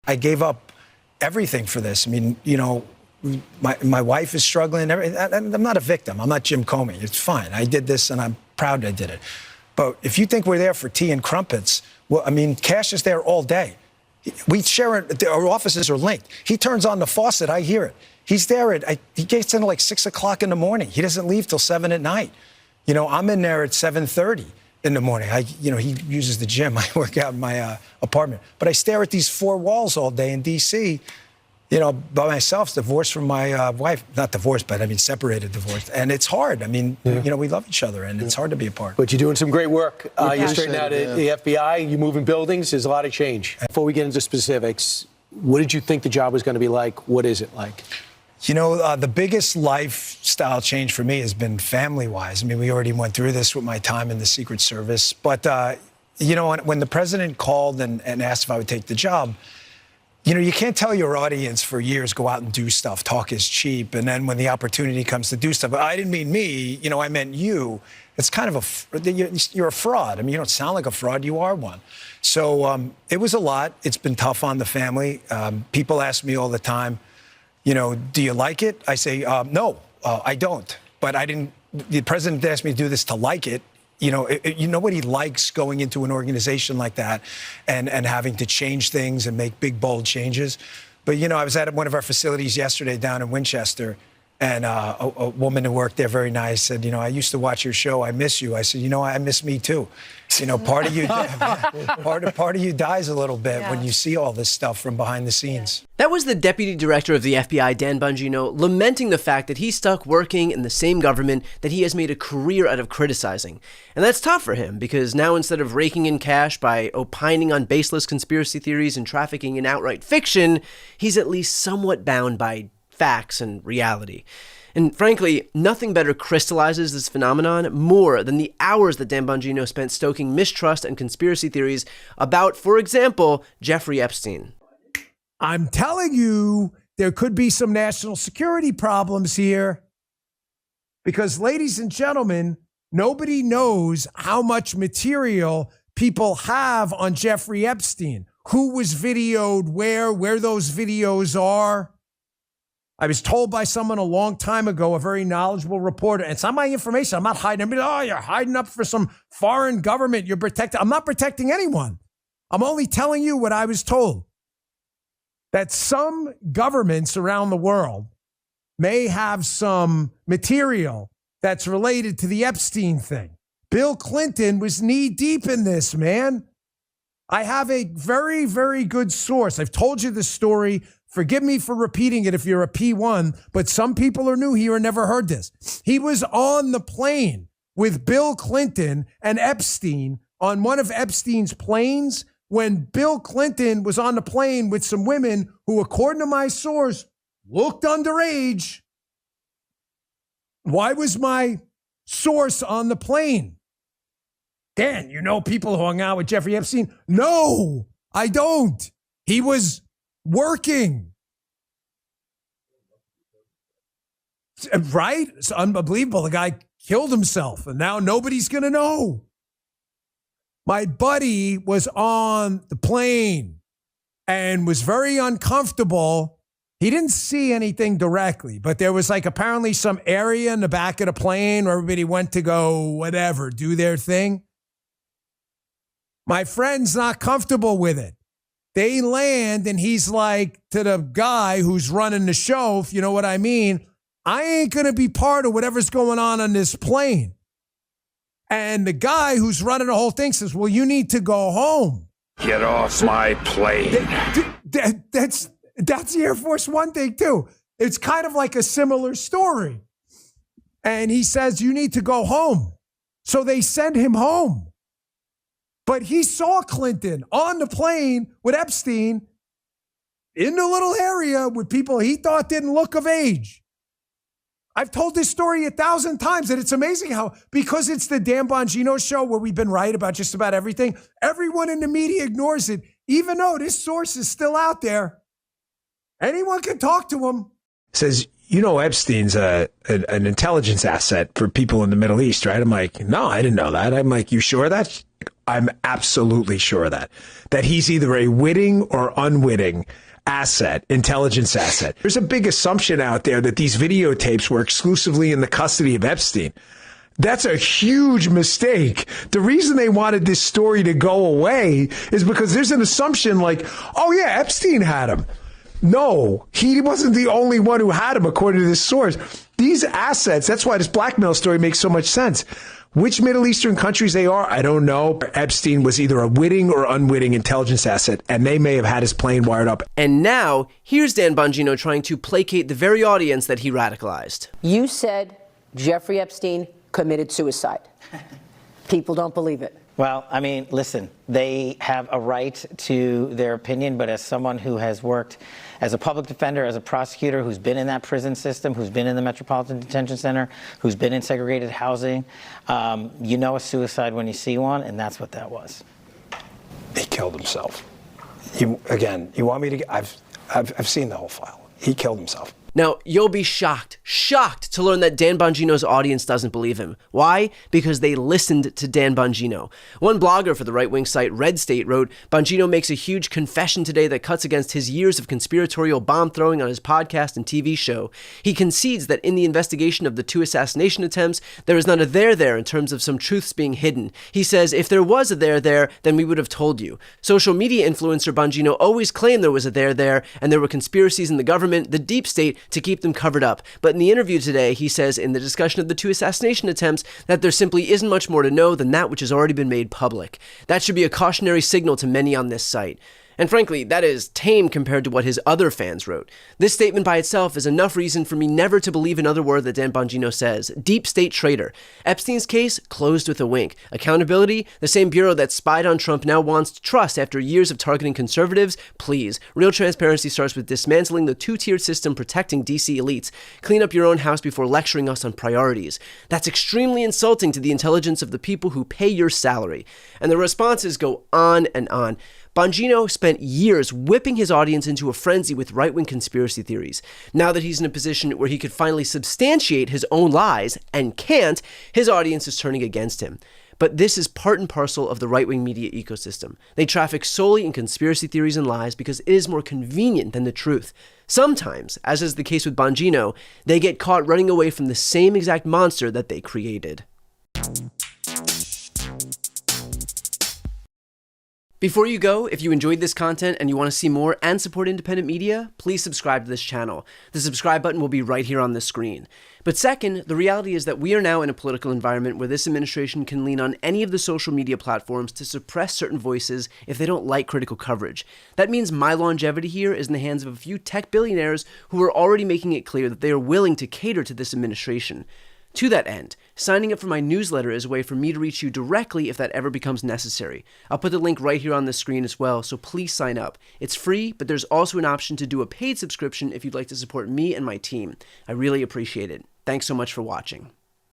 I gave up everything for this. I mean, you know, my wife is struggling. I'm not a victim. I'm not Jim Comey. It's fine. I did this, and I'm proud I did it. But if you think we're there for tea and crumpets, well, I mean, Cash is there all day. We share it. Our offices are linked. He turns on the faucet. I hear it. He's there he gets in at like 6 o'clock in the morning. He doesn't leave till 7 at night. You know, I'm in there at 7:30 in the morning. You know, he uses the gym. I work out in my apartment. But I stare at these four walls all day in D.C., you know, by myself, divorced from my wife. Not divorced, but I mean separated, divorced. And it's hard. I mean, you know, we love each other, and it's hard to be apart. But you're doing some great work. You're straightening out the FBI. You're moving buildings. There's a lot of change. Before we get into specifics, what did you think the job was going to be like? What is it like? You know, the biggest lifestyle change for me has been family-wise. I mean, we already went through this with my time in the Secret Service. But, you know, when the president called and asked if I would take the job, you know, you can't tell your audience for years, go out and do stuff, talk is cheap. And then when the opportunity comes to do stuff, I didn't mean me, you know, I meant you. It's kind of you're a fraud. I mean, you don't sound like a fraud, you are one. So it was a lot. It's been tough on the family. People ask me all the time, you know, do you like it? I say, no, I don't. But the president asked me to do this to like it. You know, nobody likes going into an organization like that and having to change things and make big, bold changes. But, you know, I was at one of our facilities yesterday down in Winchester, and a woman who worked there, very nice, said, you know, I used to watch your show. I miss you. I said, you know, I miss me too. You know, part of you dies a little bit when you see all this stuff from behind the scenes. That was the Deputy Director of the FBI, Dan Bongino, lamenting the fact that he's stuck working in the same government that he has made a career out of criticizing. And that's tough for him, because now instead of raking in cash by opining on baseless conspiracy theories and trafficking in outright fiction, he's at least somewhat bound by facts and reality. And frankly, nothing better crystallizes this phenomenon more than the hours that Dan Bongino spent stoking mistrust and conspiracy theories about, for example, Jeffrey Epstein. I'm telling you, there could be some national security problems here. Because, ladies and gentlemen, nobody knows how much material people have on Jeffrey Epstein. Who was videoed where those videos are. I was told by someone a long time ago, a very knowledgeable reporter, and it's not my information. I'm not hiding. I mean, oh, you're hiding up for some foreign government. You're protecting. I'm not protecting anyone. I'm only telling you what I was told. That some governments around the world may have some material that's related to the Epstein thing. Bill Clinton was knee deep in this, man. I have a very, very good source. I've told you this story. Forgive me for repeating it if you're a P1, but some people are new here and never heard this. He was on the plane with Bill Clinton and Epstein on one of Epstein's planes when Bill Clinton was on the plane with some women who, according to my source, looked underage. Why was my source on the plane? Dan, you know people who hung out with Jeffrey Epstein? No, I don't. He was working. Right? It's unbelievable. The guy killed himself, and now nobody's going to know. My buddy was on the plane and was very uncomfortable. He didn't see anything directly, but there was like apparently some area in the back of the plane where everybody went to go, whatever, do their thing. My friend's not comfortable with it. They land, and he's like to the guy who's running the show, if you know what I mean, I ain't going to be part of whatever's going on this plane. And the guy who's running the whole thing says, well, you need to go home. Get off my plane. That's the Air Force One thing, too. It's kind of like a similar story. And he says, you need to go home. So they send him home. But he saw Clinton on the plane with Epstein in the little area with people he thought didn't look of age. I've told this story 1,000 times, and it's amazing how, because it's the Dan Bongino show where we've been right about just about everything, everyone in the media ignores it, even though this source is still out there. Anyone can talk to him. Says, you know, Epstein's an intelligence asset for people in the Middle East, right? I'm like, no, I didn't know that. I'm like, you sure of that? I'm absolutely sure of that he's either a witting or unwitting intelligence asset. There's a big assumption out there that these videotapes were exclusively in the custody of Epstein. That's a huge mistake. The reason they wanted this story to go away is because there's an assumption like, oh yeah, Epstein had him. No, he wasn't the only one who had him, according to this source. These assets, that's why this blackmail story makes so much sense. Which Middle Eastern countries they are, I don't know. Epstein was either a witting or unwitting intelligence asset, and they may have had his plane wired up. And now, here's Dan Bongino trying to placate the very audience that he radicalized. You said Jeffrey Epstein committed suicide. People don't believe it. Well, I mean, listen, they have a right to their opinion, but as someone who has worked as a public defender, as a prosecutor, who's been in that prison system, who's been in the Metropolitan Detention Center, who's been in segregated housing, you know a suicide when you see one, and that's what that was. He killed himself. You want me to? I've seen the whole file. He killed himself. Now, you'll be shocked to learn that Dan Bongino's audience doesn't believe him. Why? Because they listened to Dan Bongino. One blogger for the right-wing site Red State wrote, Bongino makes a huge confession today that cuts against his years of conspiratorial bomb-throwing on his podcast and TV show. He concedes that in the investigation of the 2 assassination attempts, there is not a there in terms of some truths being hidden. He says, if there was a there, then we would have told you. Social media influencer Bongino always claimed there was a there, and there were conspiracies in the government, the deep state, to keep them covered up. But in the interview today, he says in the discussion of the 2 assassination attempts that there simply isn't much more to know than that which has already been made public. That should be a cautionary signal to many on this site. And frankly, that is tame compared to what his other fans wrote. This statement by itself is enough reason for me never to believe another word that Dan Bongino says. Deep state traitor. Epstein's case closed with a wink. Accountability? The same bureau that spied on Trump now wants trust after years of targeting conservatives? Please. Real transparency starts with dismantling the 2-tiered system protecting DC elites. Clean up your own house before lecturing us on priorities. That's extremely insulting to the intelligence of the people who pay your salary. And the responses go on and on. Bongino spent years whipping his audience into a frenzy with right-wing conspiracy theories. Now that he's in a position where he could finally substantiate his own lies, and can't, his audience is turning against him. But this is part and parcel of the right-wing media ecosystem. They traffic solely in conspiracy theories and lies because it is more convenient than the truth. Sometimes, as is the case with Bongino, they get caught running away from the same exact monster that they created. Before you go, if you enjoyed this content and you want to see more and support independent media, please subscribe to this channel. The subscribe button will be right here on the screen. But second, the reality is that we are now in a political environment where this administration can lean on any of the social media platforms to suppress certain voices if they don't like critical coverage. That means my longevity here is in the hands of a few tech billionaires who are already making it clear that they are willing to cater to this administration. To that end, signing up for my newsletter is a way for me to reach you directly if that ever becomes necessary. I'll put the link right here on the screen as well, so please sign up. It's free, but there's also an option to do a paid subscription if you'd like to support me and my team. I really appreciate it. Thanks so much for watching.